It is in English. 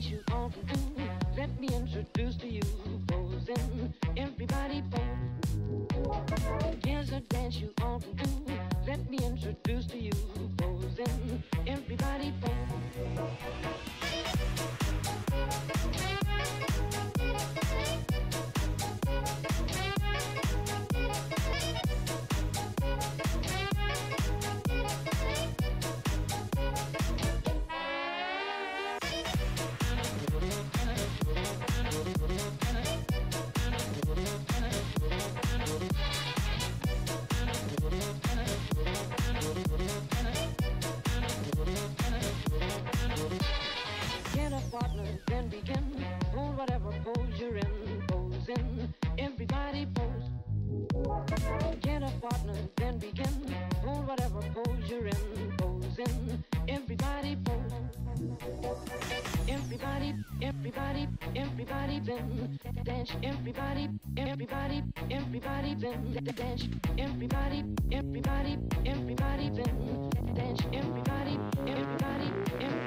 dance you often do. Let me introduce to you posing. Everybody pose. Here's a dance you often do. Let me introduce to you posing. Everybody pose. Get a partner, then begin. Hold whatever pose you're in. Pose in, everybody pose. Get a partner, then begin. Hold whatever pose you're in. Pose in, everybody pose. Everybody, everybody, everybody then dance. Everybody, everybody, everybody then dance. Everybody, everybody, everybody then dance. Everybody, everybody, everybody.